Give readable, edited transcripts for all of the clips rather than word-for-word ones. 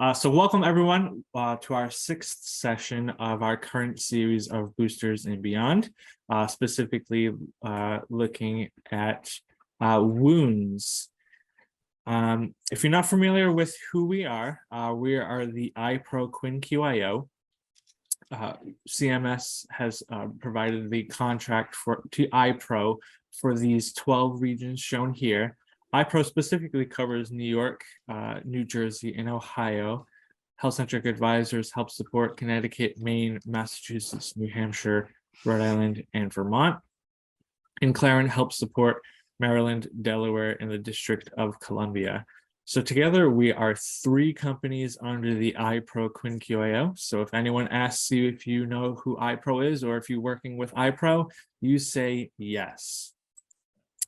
So welcome everyone to our sixth session of our current series of boosters and beyond, specifically looking at wounds. If you're not familiar with who we are the IPRO QIN-QIO. CMS has provided the contract to IPRO for these 12 regions shown here. IPRO specifically covers New York, New Jersey, and Ohio. Health-centric advisors help support Connecticut, Maine, Massachusetts, New Hampshire, Rhode Island, and Vermont. And Clarence helps support Maryland, Delaware, and the District of Columbia. So together we are 3 companies under the IPRO QIN-QIO. So if anyone asks you if you know who IPRO is or if you're working with IPRO, you say yes.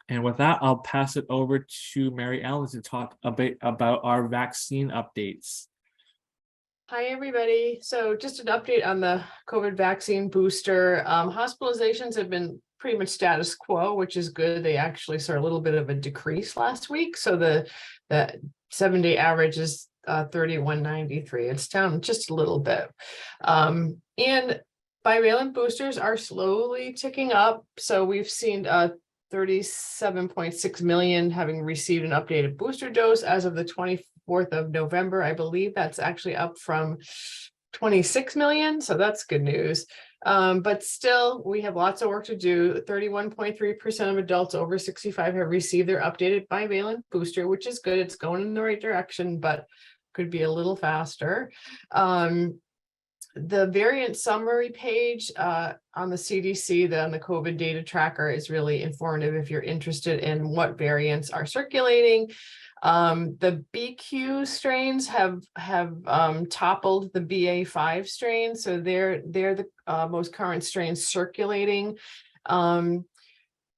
And with that, I'll pass it over to Mary Ellen to talk a bit about our vaccine updates. Hi, everybody. So just an update on the COVID vaccine booster. Hospitalizations have been pretty much status quo, which is good. They actually saw a little bit of a decrease last week. So the 7-day average is 3193. It's down just a little bit. And bivalent boosters are slowly ticking up. So we've seen 37.6 million having received an updated booster dose as of the 24th of November. I believe that's actually up from 26 million. So that's good news. But still, we have lots of work to do. 31.3% of adults over 65 have received their updated bivalent booster, which is good. It's going in the right direction, but could be a little faster. The variant summary page on the CDC, on the COVID data tracker, is really informative if you're interested in what variants are circulating. The BQ strains have toppled the BA5 strain, so they're the most current strains circulating. And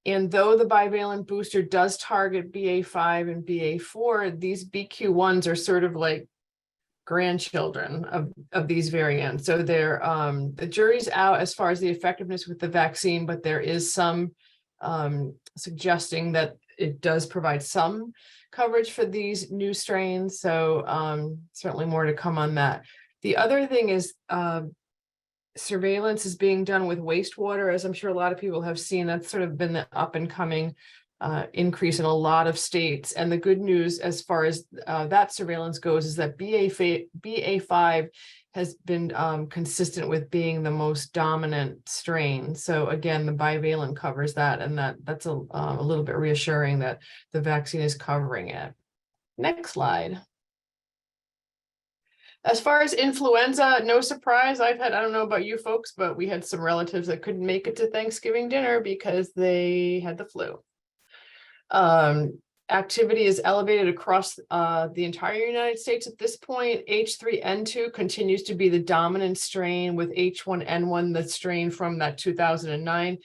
though the bivalent booster does target BA5 and BA4, these BQ1s are sort of like grandchildren of these variants. So they're the jury's out as far as the effectiveness with the vaccine, but there is some suggesting that it does provide some coverage for these new strains. So certainly more to come on that. The other thing is surveillance is being done with wastewater, as I'm sure a lot of people have seen. That's sort of been the up and coming increase in a lot of states. And the good news as far as that surveillance goes is that BA5 has been consistent with being the most dominant strain. So again, the bivalent covers that, and that's a little bit reassuring that the vaccine is covering it. Next slide. As far as influenza, no surprise. I don't know about you folks, but we had some relatives that couldn't make it to Thanksgiving dinner because they had the flu. Activity is elevated across the entire United States at this point. H3N2 continues to be the dominant strain, with H1N1 the strain from that 2009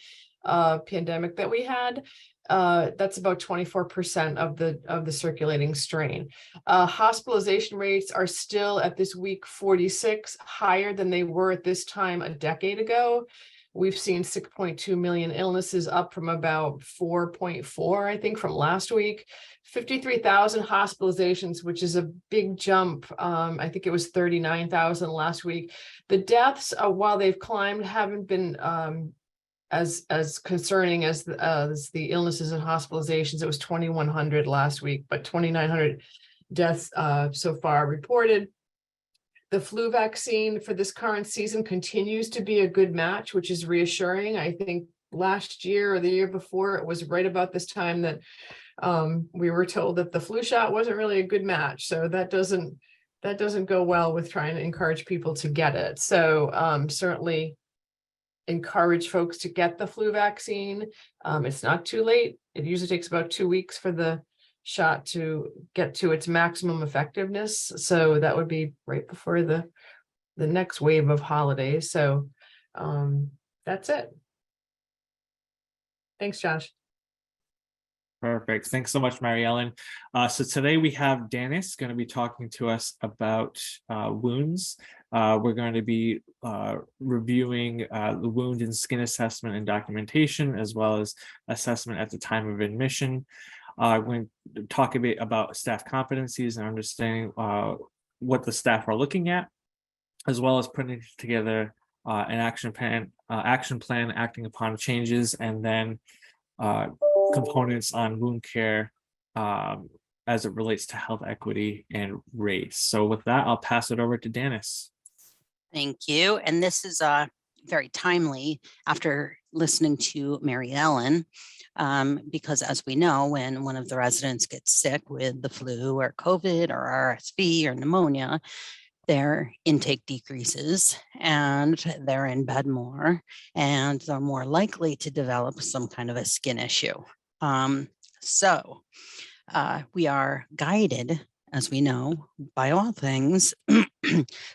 pandemic that we had. That's about 24% of the circulating strain. Hospitalization rates are still at this week 46, higher than they were at this time a decade ago. We've seen 6.2 million illnesses, up from about 4.4, I think, from last week. 53,000 hospitalizations, which is a big jump. I think it was 39,000 last week. The deaths, while they've climbed, haven't been as concerning as the illnesses and hospitalizations. It was 2,100 last week, but 2,900 deaths so far reported. The flu vaccine for this current season continues to be a good match, which is reassuring. I think last year or the year before, it was right about this time that we were told that the flu shot wasn't really a good match. So that doesn't go well with trying to encourage people to get it. So certainly encourage folks to get the flu vaccine. It's not too late. It usually takes about 2 weeks for the shot to get to its maximum effectiveness. So that would be right before the next wave of holidays. So that's it. Thanks, Josh. Perfect. Thanks so much, Mary Ellen. So today we have Dennis going to be talking to us about wounds. We're going to be reviewing the wound and skin assessment and documentation, as well as assessment at the time of admission. We're going to talk a bit about staff competencies and understanding what the staff are looking at, as well as putting together an action plan, acting upon changes, and then components on wound care as it relates to health equity and race. So with that, I'll pass it over to Dennis. Thank you. And this is very timely after listening to Mary Ellen, because as we know, when one of the residents gets sick with the flu or COVID or RSV or pneumonia, their intake decreases and they're in bed more and they're more likely to develop some kind of a skin issue. So we are guided, as we know, by all things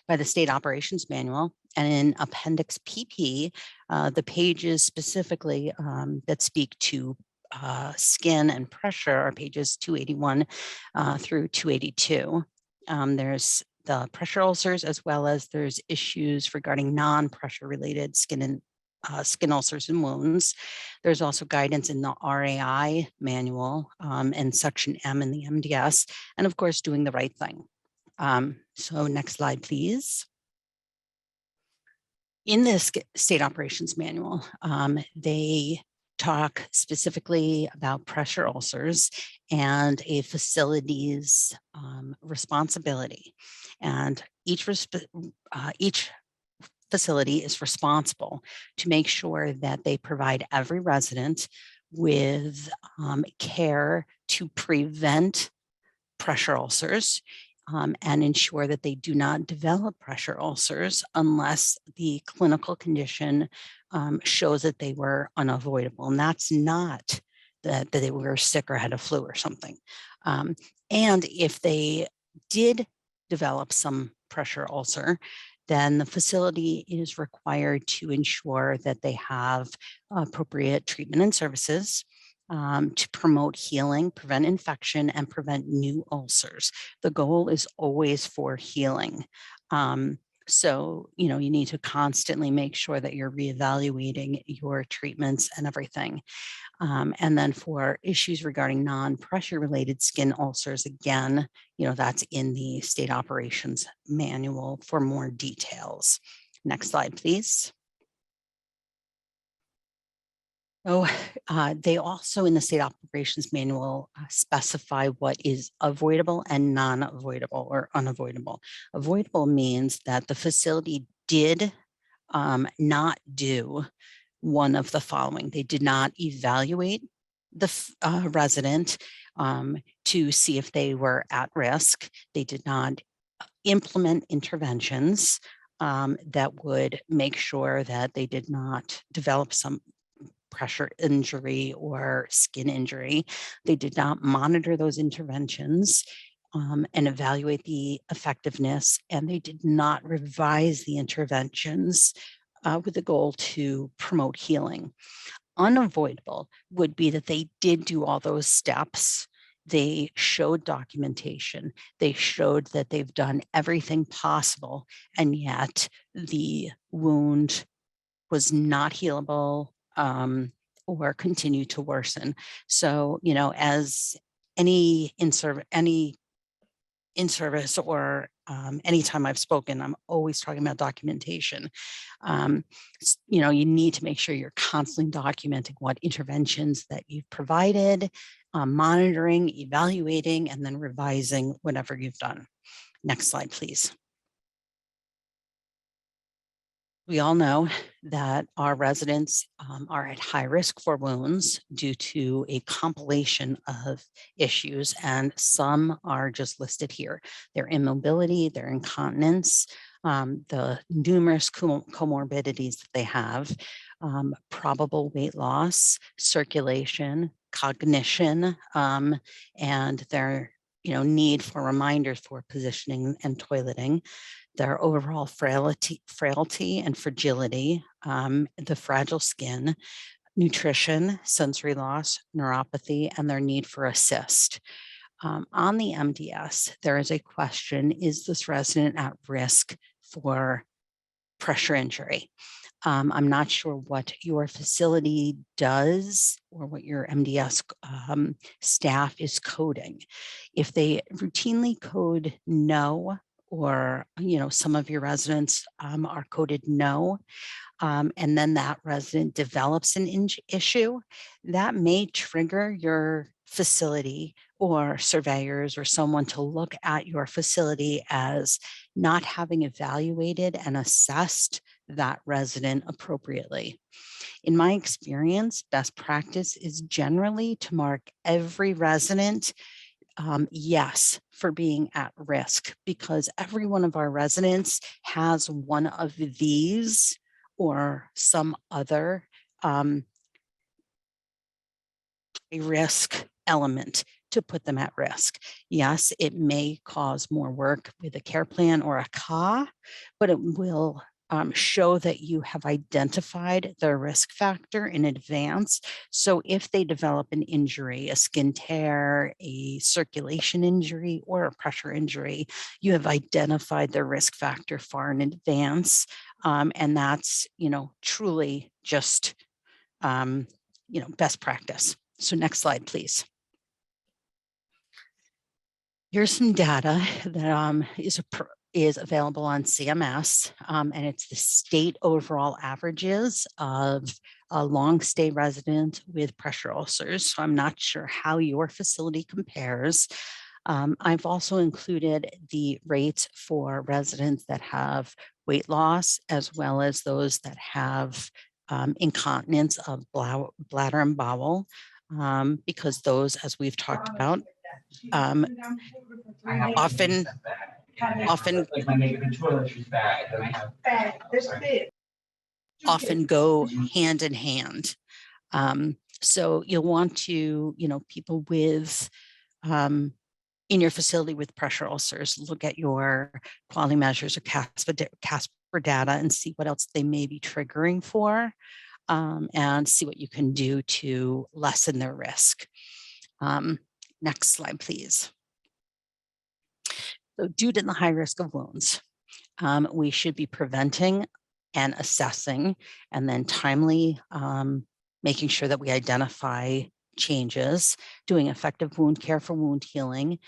by the State Operations Manual, and in Appendix PP, the pages specifically that speak to skin and pressure are pages 281 through 282. There's the pressure ulcers, as well as there's issues regarding non-pressure related skin ulcers and wounds. There's also guidance in the RAI manual and Section M in the MDS, and of course, doing the right thing. So next slide, please. In this State Operations Manual, they talk specifically about pressure ulcers and a facility's responsibility. And each facility is responsible to make sure that they provide every resident with care to prevent pressure ulcers and ensure that they do not develop pressure ulcers unless the clinical condition shows that they were unavoidable. And that's not that they were sick or had a flu or something. And if they did develop some pressure ulcer, then the facility is required to ensure that they have appropriate treatment and services to promote healing, prevent infection, and prevent new ulcers. The goal is always for healing. So, you need to constantly make sure that you're reevaluating your treatments and everything. And then for issues regarding non-pressure related skin ulcers, again, that's in the State Operations Manual for more details. Next slide, please. Oh, they also in the State Operations Manual specify what is avoidable and non-avoidable or unavoidable. Avoidable means that the facility did not do one of the following. They did not evaluate the resident to see if they were at risk. They did not implement interventions that would make sure that they did not develop some pressure injury or skin injury. They did not monitor those interventions and evaluate the effectiveness, and they did not revise the interventions with the goal to promote healing. Unavoidable would be that they did do all those steps. They showed documentation. They showed that they've done everything possible, and yet the wound was not healable or continued to worsen. So, as any in-service or anytime I've spoken, I'm always talking about documentation. You need to make sure you're constantly documenting what interventions that you've provided, monitoring, evaluating, and then revising whatever you've done. Next slide, please. We all know that our residents are at high risk for wounds due to a compilation of issues, and some are just listed here. Their immobility, their incontinence, the numerous comorbidities that they have, probable weight loss, circulation, cognition, and their need for reminders for positioning and toileting, their overall frailty and fragility, the fragile skin, nutrition, sensory loss, neuropathy, and their need for assist. On the MDS, there is a question, is this resident at risk for pressure injury? I'm not sure what your facility does or what your MDS staff is coding. If they routinely code no or, some of your residents are coded no, and then that resident develops an issue, that may trigger your facility or surveyors or someone to look at your facility as not having evaluated and assessed that resident appropriately. In my experience, best practice is generally to mark every resident yes, for being at risk, because every one of our residents has one of these or some other risk element to put them at risk. Yes, it may cause more work with a care plan or a CA, but it will show that you have identified the risk factor in advance. So if they develop an injury, a skin tear, a circulation injury, or a pressure injury, you have identified the risk factor far in advance. And that's, truly just, best practice. So next slide, please. Here's some data that is available on CMS, and it's the state overall averages of a long stay resident with pressure ulcers. So I'm not sure how your facility compares. I've also included the rates for residents that have weight loss, as well as those that have incontinence of bladder and bowel, because those, as we've talked about, often go hand in hand. So you'll want to, people with in your facility with pressure ulcers, look at your quality measures or CASPR data and see what else they may be triggering for, and see what you can do to lessen their risk. Next slide, please. So due to the high risk of wounds, we should be preventing and assessing, and then timely making sure that we identify changes, doing effective wound care for wound healing,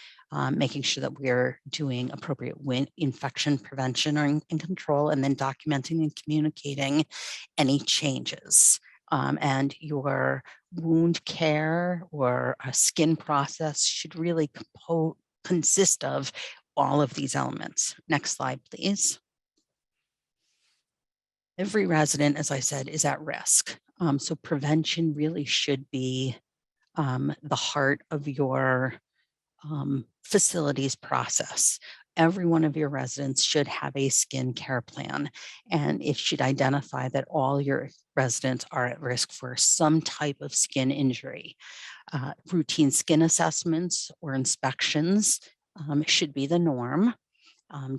making sure that we're doing appropriate infection prevention and control, and then documenting and communicating any changes. And your wound care or a skin process should really consist of all of these elements. Next slide, please. Every resident, as I said, is at risk. So prevention really should be the heart of your facilities process. Every one of your residents should have a skin care plan, and it should identify that all your residents are at risk for some type of skin injury. Routine skin assessments or inspections should be the norm.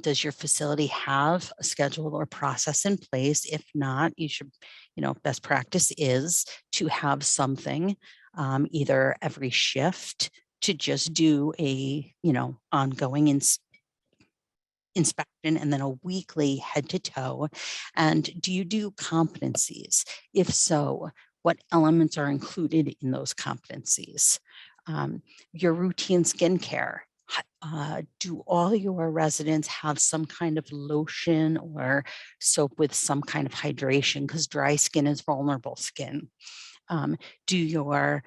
Does your facility have a schedule or process in place? If not, you should, best practice is to have something either every shift to just do a, ongoing inspection, and then a weekly head to toe. And do you do competencies? If so, what elements are included in those competencies? Your routine skincare. Do all your residents have some kind of lotion or soap with some kind of hydration? Because dry skin is vulnerable skin. Do your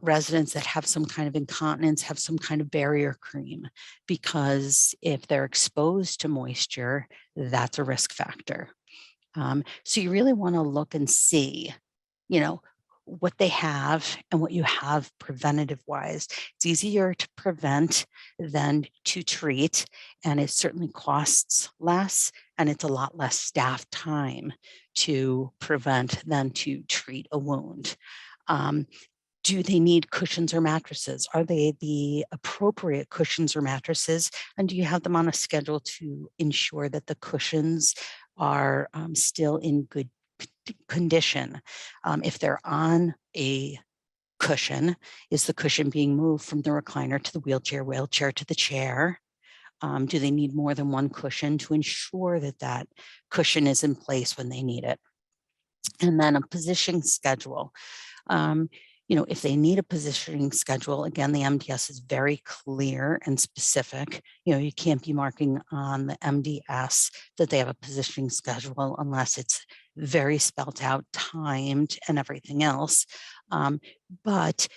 residents that have some kind of incontinence have some kind of barrier cream? Because if they're exposed to moisture, that's a risk factor. So you really want to look and see, what they have and what you have preventative wise. It's easier to prevent than to treat, and it certainly costs less, and it's a lot less staff time to prevent than to treat a wound. Do they need cushions or mattresses? Are they the appropriate cushions or mattresses? And do you have them on a schedule to ensure that the cushions are still in good condition? If they're on a cushion, is the cushion being moved from the recliner to the wheelchair to the chair? Do they need more than one cushion to ensure that that cushion is in place when they need it? And then a position schedule. if they need a positioning schedule, again, the MDS is very clear and specific. You can't be marking on the MDS that they have a positioning schedule unless it's very spelled out, timed, and everything else. But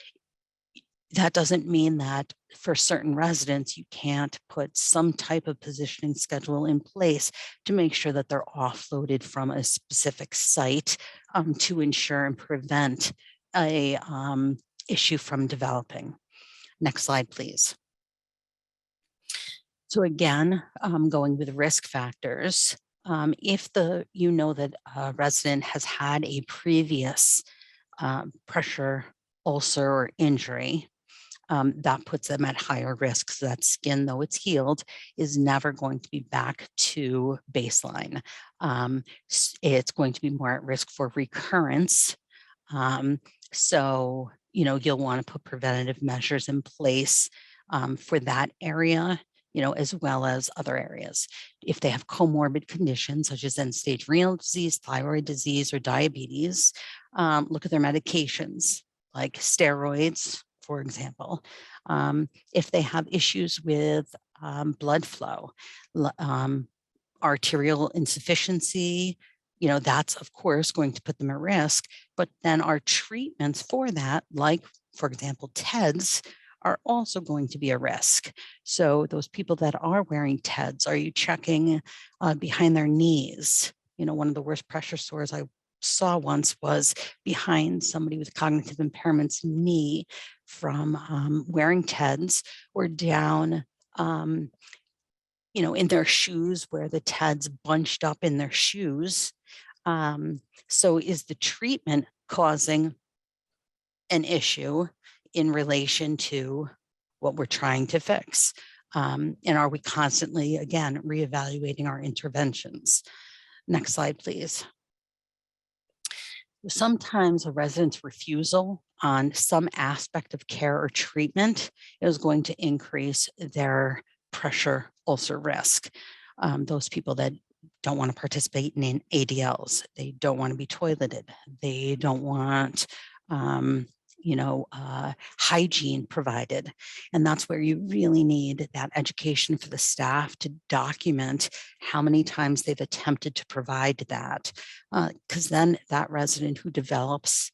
that doesn't mean that for certain residents, you can't put some type of positioning schedule in place to make sure that they're offloaded from a specific site to ensure and prevent a issue from developing. Next slide, please. So again, going with risk factors, if that a resident has had a previous pressure, ulcer, or injury, that puts them at higher risk. So that skin, though it's healed, is never going to be back to baseline. It's going to be more at risk for recurrence. So, you'll want to put preventative measures in place for that area, as well as other areas. If they have comorbid conditions such as end-stage renal disease, thyroid disease, or diabetes, look at their medications like steroids, for example. If they have issues with blood flow, arterial insufficiency, that's of course going to put them at risk, but then our treatments for that, like for example, TEDs, are also going to be a risk. So those people that are wearing TEDs, are you checking behind their knees? One of the worst pressure sores I saw once was behind somebody with cognitive impairment's knee from wearing TEDs, or down in their shoes where the TEDs bunched up in their shoes. So is the treatment causing an issue in relation to what we're trying to fix? And are we constantly, again, reevaluating our interventions? Next slide, please. Sometimes a resident's refusal on some aspect of care or treatment is going to increase their pressure ulcer risk. Those people that don't want to participate in ADLs, they don't want to be toileted, they don't want hygiene provided. And that's where you really need that education for the staff to document how many times they've attempted to provide that. Because then that resident who develops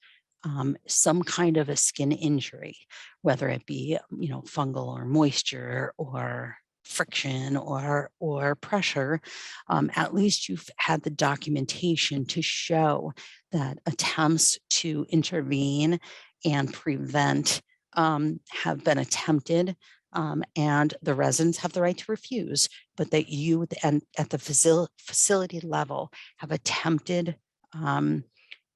some kind of a skin injury, whether it be, fungal or moisture or friction or pressure, at least you've had the documentation to show that attempts to intervene and prevent have been attempted, and the residents have the right to refuse, but that you and at the facility level have attempted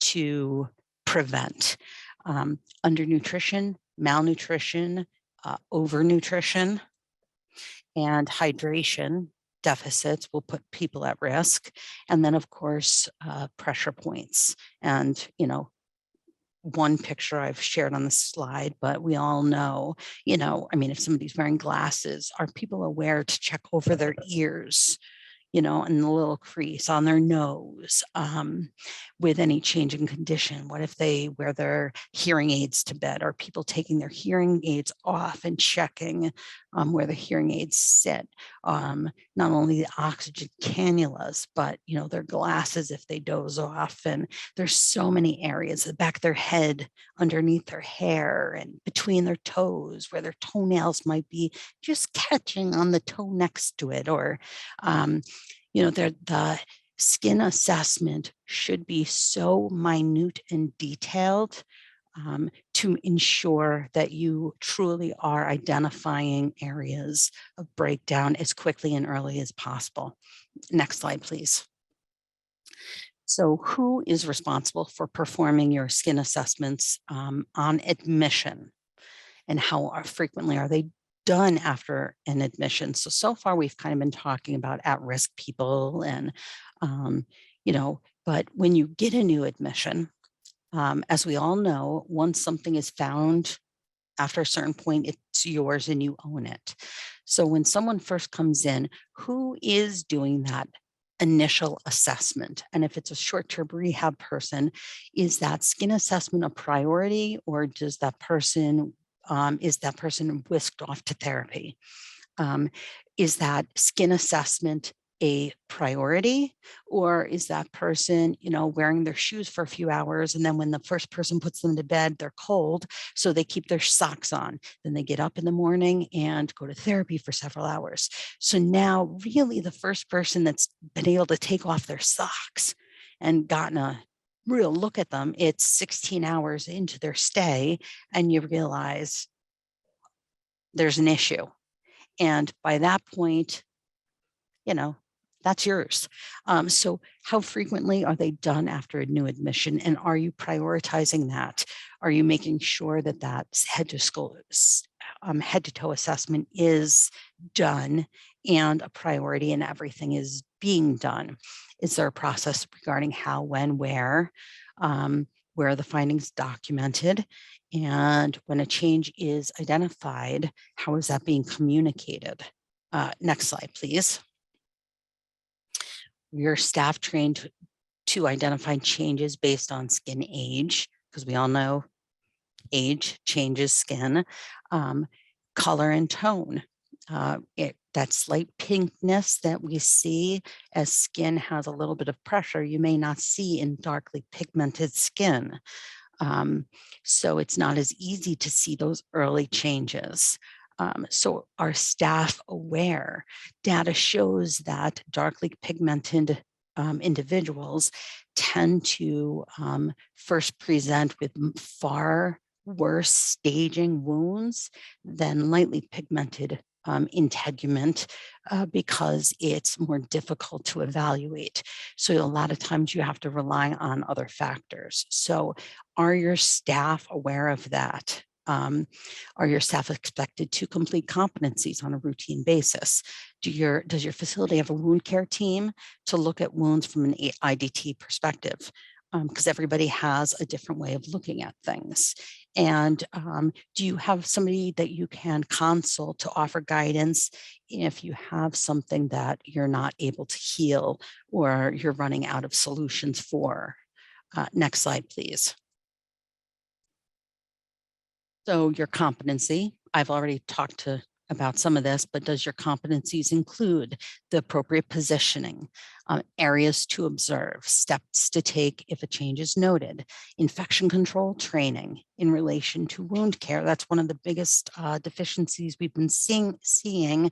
to prevent. Undernutrition, malnutrition, overnutrition, and hydration deficits will put people at risk. And then of course, pressure points. And, one picture I've shared on the slide, but we all know, if somebody's wearing glasses, are people aware to check over their ears, and the little crease on their nose with any change in condition? What if they wear their hearing aids to bed? Are people taking their hearing aids off and checking where the hearing aids sit? Not only the oxygen cannulas, but their glasses if they doze off. And there's so many areas, the back of their head, underneath their hair, and between their toes, where their toenails might be just catching on the toe next to it, or the skin assessment should be so minute and detailed to ensure that you truly are identifying areas of breakdown as quickly and early as possible. Next slide, please. So who is responsible for performing your skin assessments on admission, and how frequently are they done after an admission? So far we've kind of been talking about at-risk people and, but when you get a new admission, as we all know, once something is found after a certain point, it's yours and you own it. So when someone first comes in, who is doing that initial assessment. And if it's a short-term rehab person, is that skin assessment a priority, or does that person, is that person whisked off to therapy? Is that skin assessment a priority, or is that person, wearing their shoes for a few hours, and then when the first person puts them to bed, they're cold, so they keep their socks on. Then they get up in the morning and go to therapy for several hours. So now really the first person that's been able to take off their socks and gotten a real look at them, it's 16 hours into their stay, and you realize there's an issue. And by that point, that's yours. So how frequently are they done after a new admission? And are you prioritizing that? Are you making sure that that head to toe assessment is done and a priority, and everything is being done? Is there a process regarding how, when, where are the findings documented? And when a change is identified, how is that being communicated? Next slide, please. Your staff trained to identify changes based on skin age, because we all know age changes skin, color and tone. That slight pinkness that we see as skin has a little bit of pressure, you may not see in darkly pigmented skin. So it's not as easy to see those early changes. So are staff aware? Data shows that darkly pigmented individuals tend to first present with far worse staging wounds than lightly pigmented integument because it's more difficult to evaluate. So a lot of times you have to rely on other factors. So are your staff aware of that? Are your staff expected to complete competencies on a routine basis? Does your facility have a wound care team to look at wounds from an IDT perspective? Because everybody has a different way of looking at things. And do you have somebody that you can consult to offer guidance if you have something that you're not able to heal or you're running out of solutions for? Next slide, please. So your competency, I've already talked about some of this, but does your competencies include the appropriate positioning, areas to observe, steps to take if a change is noted, infection control training in relation to wound care? That's one of the biggest deficiencies we've been seeing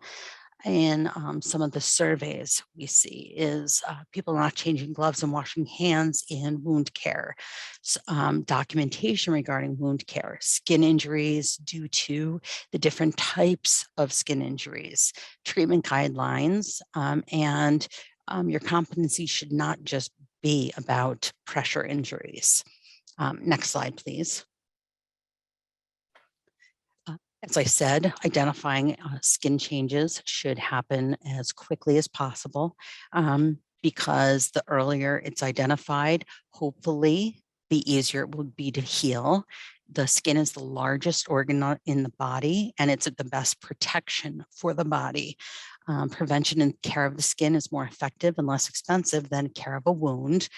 in some of the surveys we see is people not changing gloves and washing hands in wound care. Documentation regarding wound care, skin injuries due to the different types of skin injuries, treatment guidelines, and your competency should not just be about pressure injuries. Next slide, please. As I said, identifying skin changes should happen as quickly as possible because the earlier it's identified, hopefully the easier it would be to heal. The skin is the largest organ in the body, and it's the best protection for the body. Prevention and care of the skin is more effective and less expensive than care of a wound.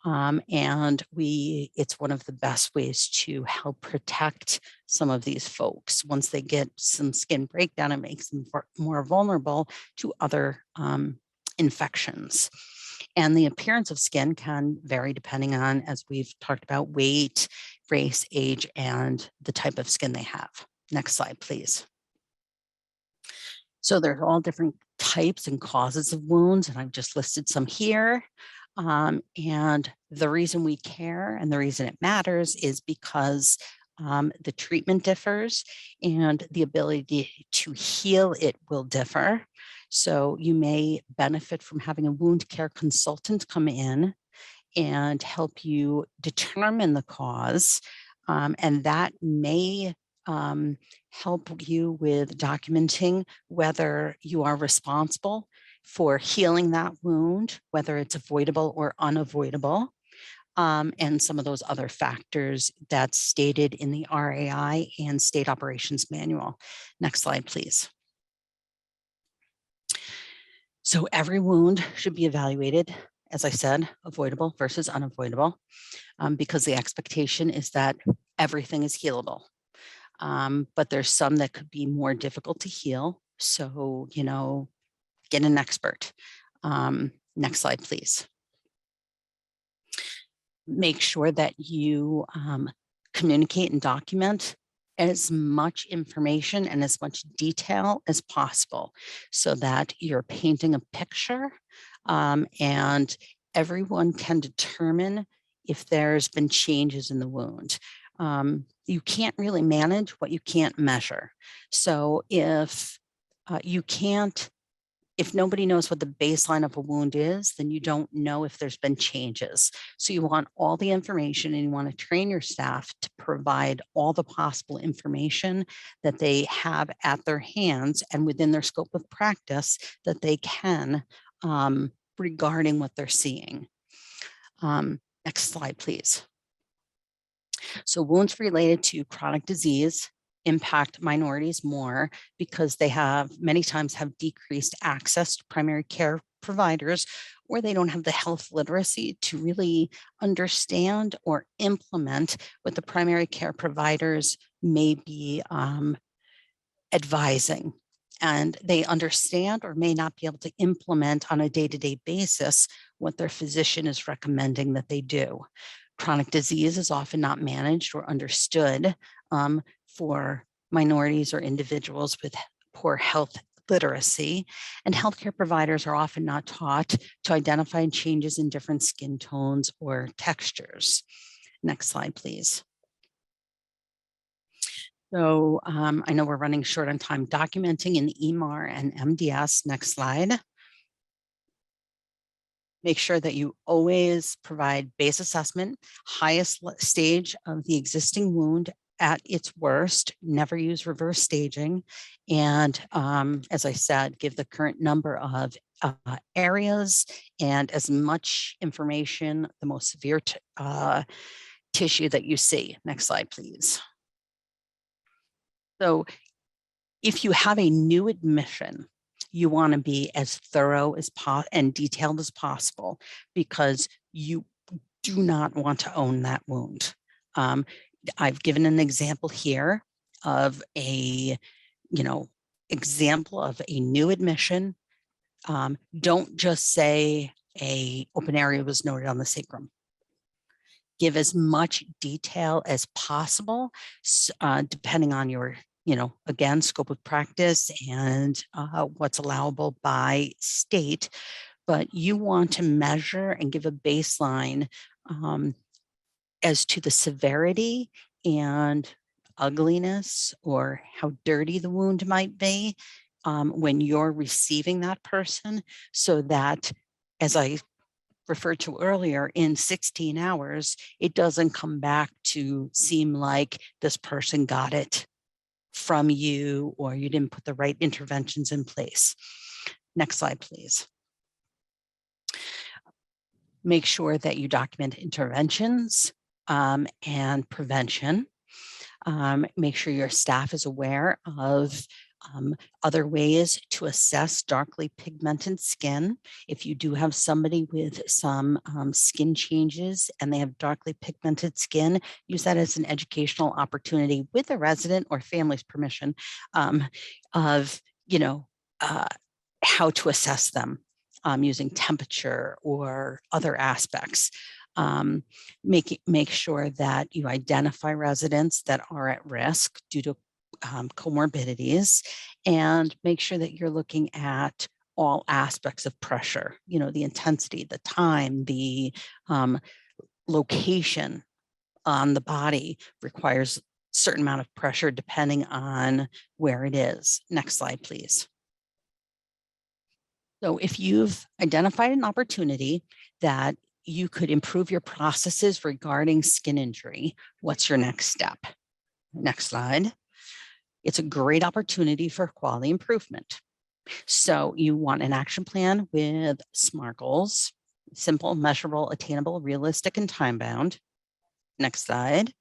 And it's one of the best ways to help protect some of these folks. Once they get some skin breakdown, it makes them more vulnerable to other infections. And the appearance of skin can vary depending on, as we've talked about, weight, race, age, and the type of skin they have. Next slide, please. So there's all different types and causes of wounds, and I've just listed some here. And the reason we care and the reason it matters is because the treatment differs and the ability to heal it will differ. So you may benefit from having a wound care consultant come in and help you determine the cause. And that may help you with documenting whether you are responsible for healing that wound, whether it's avoidable or unavoidable, and some of those other factors that's stated in the RAI and State Operations Manual. Next slide, please. So every wound should be evaluated, as I said, avoidable versus unavoidable, because the expectation is that everything is healable. But there's some that could be more difficult to heal. So, get an expert. Next slide, please. Make sure that you communicate and document as much information and as much detail as possible so that you're painting a picture and everyone can determine if there's been changes in the wound. You can't really manage what you can't measure. So if if nobody knows what the baseline of a wound is, then you don't know if there's been changes. So you want all the information and you want to train your staff to provide all the possible information that they have at their hands and within their scope of practice that they can regarding what they're seeing. Next slide, please. So wounds related to chronic disease impact minorities more because they many times have decreased access to primary care providers, or they don't have the health literacy to really understand or implement what the primary care providers may be advising. And they understand or may not be able to implement on a day-to-day basis what their physician is recommending that they do. Chronic disease is often not managed or understood for minorities or individuals with poor health literacy, and healthcare providers are often not taught to identify changes in different skin tones or textures. Next slide, please. So I know we're running short on time. Documenting in EMAR and MDS. Next slide. Make sure that you always provide base assessment, highest stage of the existing wound at its worst, never use reverse staging. And as I said, give the current number of areas and as much information, the most severe tissue that you see. Next slide, please. So if you have a new admission, you want to be as thorough as and detailed as possible because you do not want to own that wound. I've given an example here of example of a new admission. Don't just say a open area was noted on the sacrum. Give as much detail as possible, depending on your again, scope of practice and what's allowable by state, but you want to measure and give a baseline as to the severity and ugliness or how dirty the wound might be when you're receiving that person, so that, as I referred to earlier, in 16 hours, it doesn't come back to seem like this person got it from you or you didn't put the right interventions in place. Next slide, please. Make sure that you document interventions and prevention. Make sure your staff is aware of other ways to assess darkly pigmented skin. If you do have somebody with some skin changes and they have darkly pigmented skin, use that as an educational opportunity with the resident or family's permission of, how to assess them using temperature or other aspects. Make sure that you identify residents that are at risk due to comorbidities, and make sure that you're looking at all aspects of pressure, the intensity, the time, the location on the body requires a certain amount of pressure depending on where it is. Next slide, please. So if you've identified an opportunity that you could improve your processes regarding skin injury, what's your next step? Next slide. It's a great opportunity for quality improvement. So you want an action plan with SMART goals: simple, measurable, attainable, realistic, and time-bound. Next slide.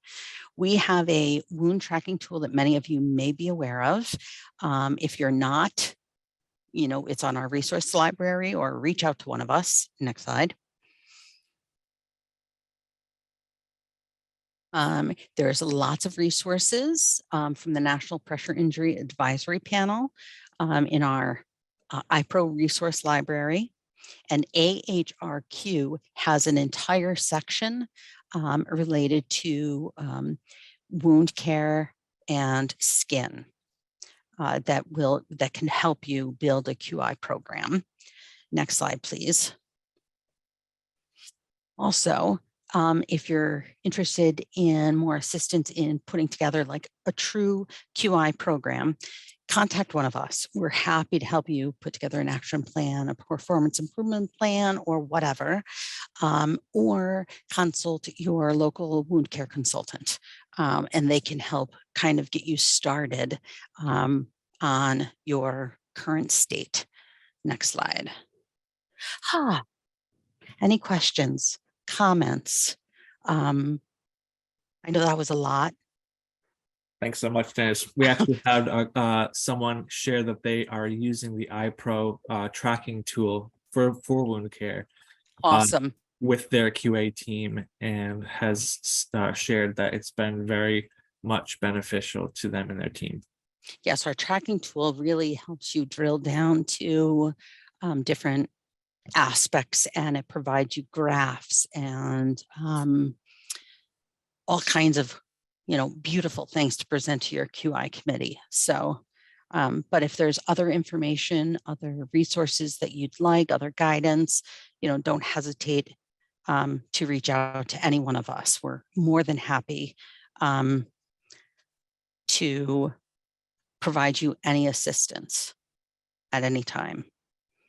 We have a wound tracking tool that many of you may be aware of. If you're not, it's on our resource library, or reach out to one of us. Next slide. There's lots of resources from the National Pressure Injury Advisory Panel in our IPRO resource library. And AHRQ has an entire section related to wound care and skin that can help you build a QI program. Next slide, please. Also, if you're interested in more assistance in putting together like a true QI program, contact one of us. We're happy to help you put together an action plan, a performance improvement plan, or whatever, or consult your local wound care consultant, and they can help kind of get you started on your current state. Next slide. Any questions, comments? I know that was a lot. Thanks so much, Dennis. We actually had someone share that they are using the IPRO tracking tool for wound care. Awesome. With their QA team, and has shared that it's been very much beneficial to them and their team. Yes, our tracking tool really helps you drill down to different aspects, and it provides you graphs and all kinds of beautiful things to present to your QI committee. So, but if there's other information, other resources that you'd like, other guidance, don't hesitate to reach out to any one of us. We're more than happy to provide you any assistance at any time.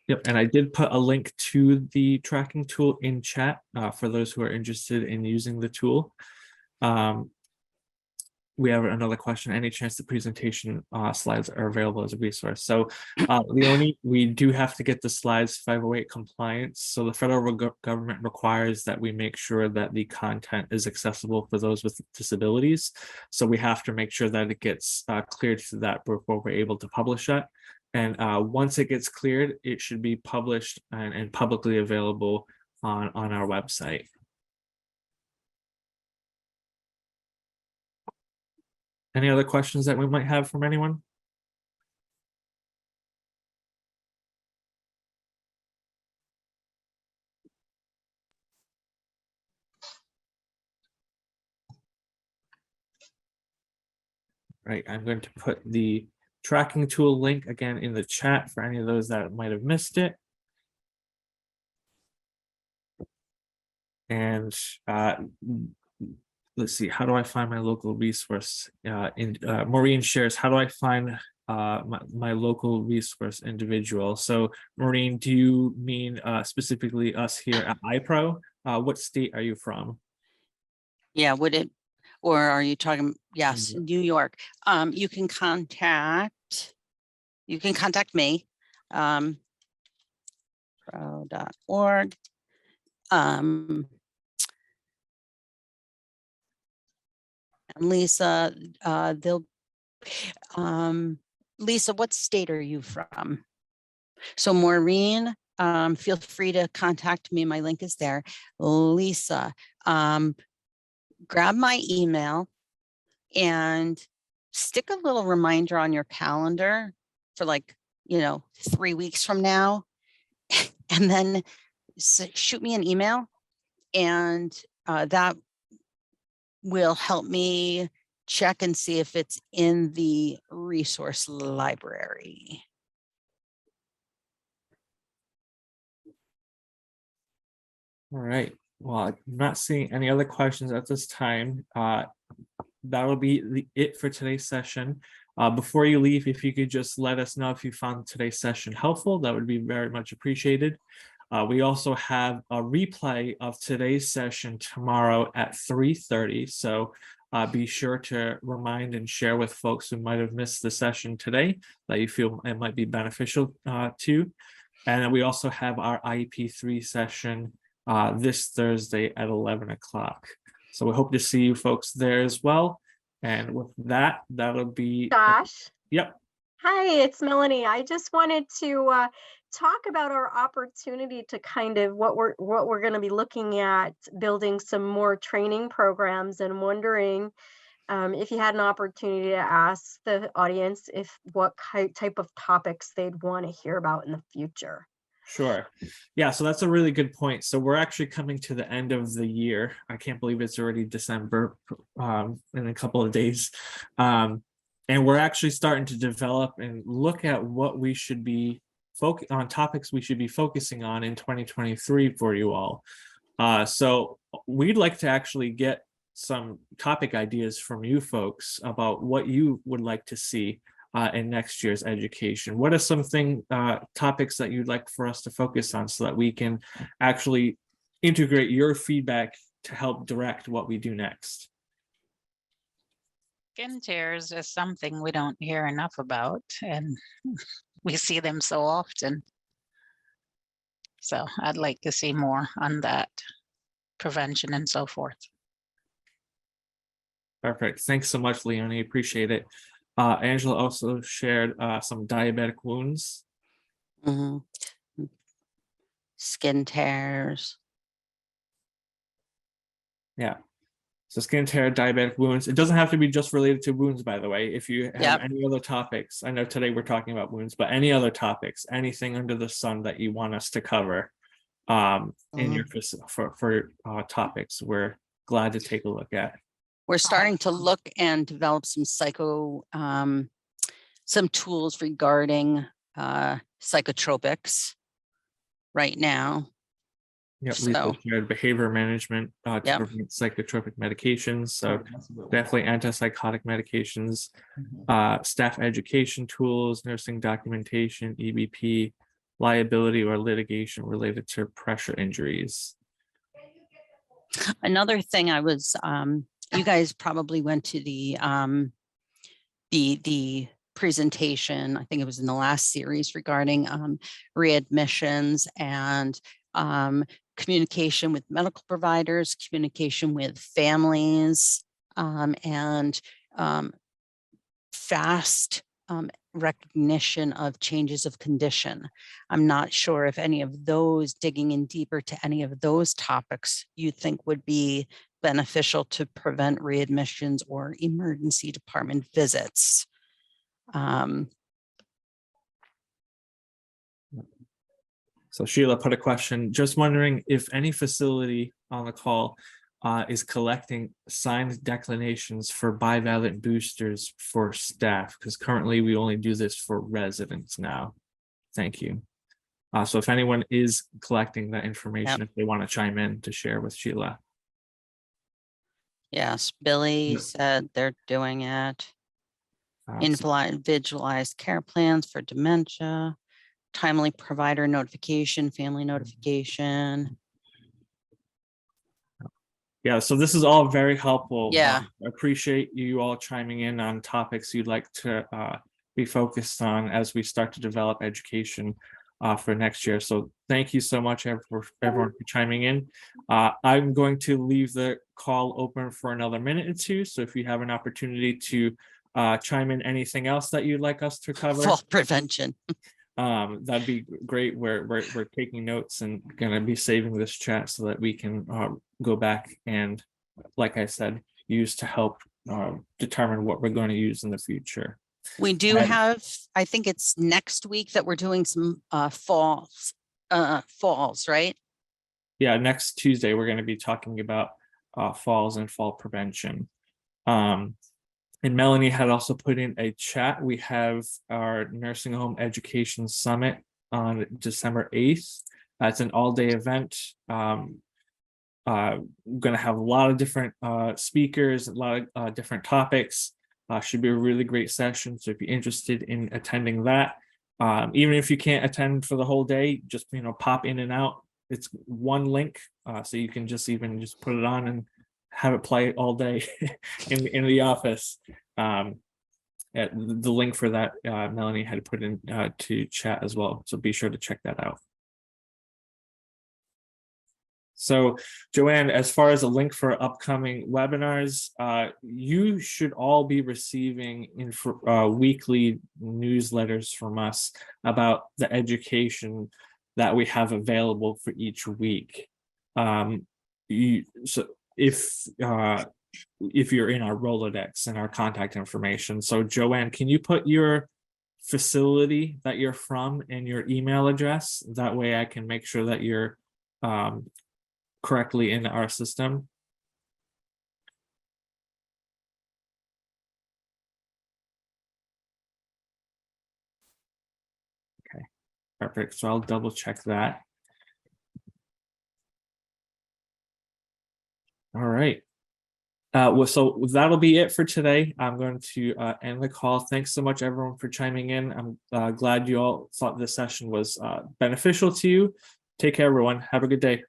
Yep, and I did put a link to the tracking tool in chat for those who are interested in using the tool. We have another question. Any chance the presentation slides are available as a resource? So Leonie, we do have to get the slides 508 compliance. So the federal government requires that we make sure that the content is accessible for those with disabilities. So we have to make sure that it gets cleared to that before we're able to publish that. And once it gets cleared, it should be published and publicly available on our website. Any other questions that we might have from anyone? Right, I'm going to put the tracking tool link again in the chat for any of those that might have missed it. And let's see, how do I find my local resource? Maureen shares, how do I find my local resource individual? So Maureen, do you mean specifically us here at IPRO? What state are you from? Yeah, or are you talking, yes, New York. You can contact me, pro.org. And Lisa, Lisa, what state are you from? So Maureen, feel free to contact me. My link is there. Lisa, grab my email and stick a little reminder on your calendar for 3 weeks from now, and then shoot me an email, and that will help me check and see if it's in the resource library. All right. Well, I'm not seeing any other questions at this time. That will be it for today's session. Before you leave, if you could just let us know if you found today's session helpful, that would be very much appreciated. We also have a replay of today's session tomorrow at 3:30. So be sure to remind and share with folks who might have missed the session today that you feel it might be beneficial to. And then we also have our IEP3 session this Thursday at 11 o'clock. So we hope to see you folks there as well. And with that, that'll be. Josh? Yep. Hi, it's Melanie. I just wanted to talk about our opportunity to kind of what we're going to be looking at building some more training programs, and wondering if you had an opportunity to ask the audience if what type of topics they'd want to hear about in the future. Sure. Yeah, so that's a really good point. So we're actually coming to the end of the year. I can't believe it's already December in a couple of days. And we're actually starting to develop and look at what we should be on topics we should be focusing on in 2023 for you all. So we'd like to actually get some topic ideas from you folks about what you would like to see in next year's education. What are some topics that you'd like for us to focus on so that we can actually integrate your feedback to help direct what we do next? Skin tears is something we don't hear enough about, and we see them so often. So I'd like to see more on that, prevention and so forth. Perfect. Thanks so much, Leonie. Appreciate it. Angela also shared some diabetic wounds. Mhm. Skin tears. Yeah. So skin tear, diabetic wounds. It doesn't have to be just related to wounds, by the way. If you have any other topics, I know today we're talking about wounds, but any other topics, anything under the sun that you want us to cover in your for topics, we're glad to take a look at. We're starting to look and develop some some tools regarding psychotropics right now. Yeah, So- Lisa shared behavior management to Yep. prevent psychotropic medications. So definitely antipsychotic medications, staff education tools, nursing documentation, EBP, liability or litigation related to pressure injuries. Another thing I was, you guys probably went to the presentation, I think it was in the last series, regarding readmissions and communication with medical providers, communication with families, and fast recognition of changes of condition. I'm not sure if any of those, digging in deeper to any of those topics, you think would be beneficial to prevent readmissions or emergency department visits. So Sheila put a question, just wondering if any facility on the call is collecting signed declinations for bivalent boosters for staff, because currently we only do this for residents now. Thank you. So if anyone is collecting that information, if they want to chime in to share with Sheila. Yes, Billy said they're doing it. Individualized care plans for dementia, timely provider notification, family notification. Yeah, so this is all very helpful. Yeah. I appreciate you all chiming in on topics you'd like to be focused on as we start to develop education for next year. So thank you so much everyone for chiming in. I'm going to leave the call open for another minute or two. So if you have an opportunity to chime in anything else that you'd like us to cover. Fall prevention. That'd be great. We're taking notes and gonna be saving this chat so that we can go back and, like I said, use to help determine what we're going to use in the future. We do have, I think it's next week that we're doing some falls, right? Yeah, next Tuesday we're going to be talking about falls and fall prevention. And Melanie had also put in a chat. We have our nursing home education summit on December 8th. It's an all-day event. We're going to have a lot of different speakers, a lot of different topics. Should be a really great session. So if you're interested in attending that, even if you can't attend for the whole day, just pop in and out. It's one link, so you can just put it on and have it play all day in the office. The link for that Melanie had put in to chat as well, so be sure to check that out. So Joanne, as far as a link for upcoming webinars, you should all be receiving weekly newsletters from us about the education that we have available for each week. So if you're in our Rolodex and our contact information. So Joanne, can you put your facility that you're from and your email address? That way I can make sure that you're correctly in our system. Okay, perfect. So I'll double check that. All right. Well, so that'll be it for today. I'm going to end the call. Thanks so much, everyone, for chiming in. I'm glad you all thought this session was beneficial to you. Take care, everyone. Have a good day.